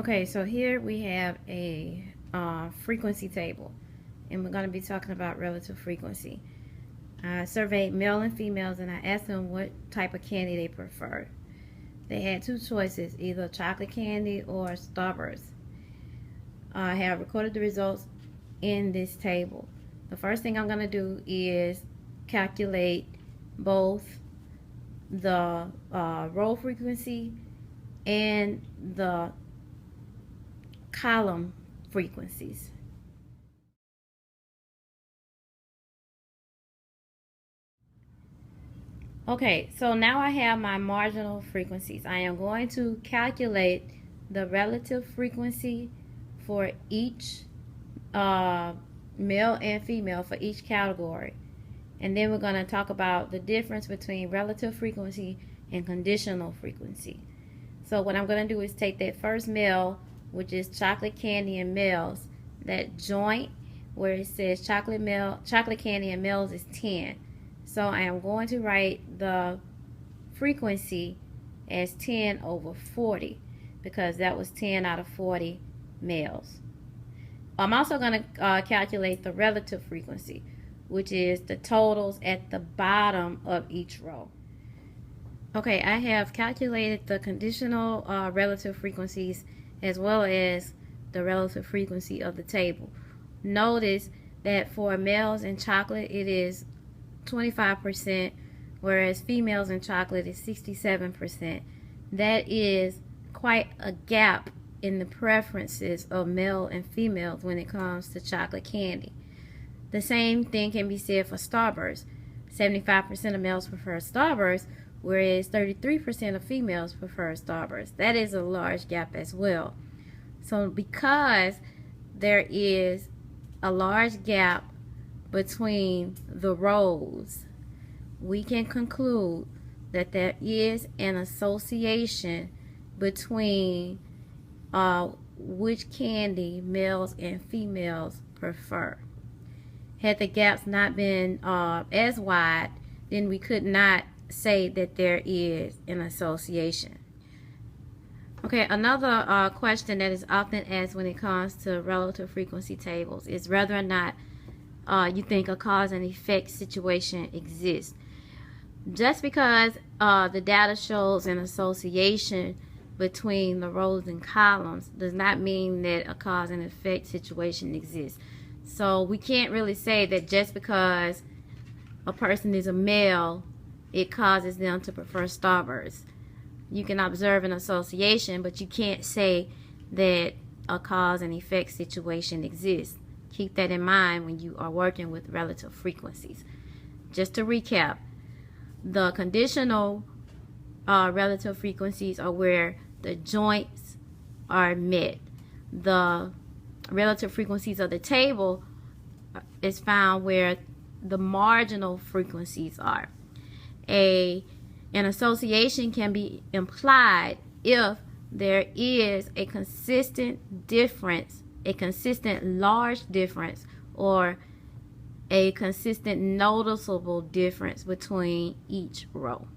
Okay, so here we have a frequency table, and we're going to be talking about relative frequency. I surveyed male and females, and I asked them what type of candy they preferred. They had two choices, either chocolate candy or Starburst. I have recorded the results in this table. The first thing I'm going to do is calculate both the row frequency and the column frequencies. Okay, so now I have my marginal frequencies. I am going to calculate the relative frequency for each male and female for each category. And then we're going to talk about the difference between relative frequency and conditional frequency. So what I'm going to do is take that first male, which is chocolate candy and males, that joint where it says chocolate candy and males is 10. So I am going to write the frequency as 10 over 40 because that was 10 out of 40 males. I'm also going to calculate the relative frequency, which is the totals at the bottom of each row. Okay, I have calculated the conditional relative frequencies as well as the relative frequency of the table. Notice that for males in chocolate it is 25%, whereas females in chocolate is 67%. That is quite a gap in the preferences of male and females when it comes to chocolate candy. The same thing can be said for Starburst. 75% of males prefer Starburst, whereas 33% of females prefer Starburst. That is a large gap as well. So because there is a large gap between the rows, we can conclude that there is an association between which candy males and females prefer. Had the gaps not been as wide, then we could not say that there is an association. Okay, another question that is often asked when it comes to relative frequency tables is whether or not you think a cause and effect situation exists. Just because the data shows an association between the rows and columns does not mean that a cause and effect situation exists. So we can't really say that just because a person is a male, it causes them to prefer Starburst. You can observe an association, but you can't say that a cause and effect situation exists. Keep that in mind when you are working with relative frequencies. Just to recap, the conditional relative frequencies are where the joints are met. The relative frequencies of the table is found where the marginal frequencies are. An association can be implied if there is a consistent difference, a consistent large difference, or a consistent noticeable difference between each row.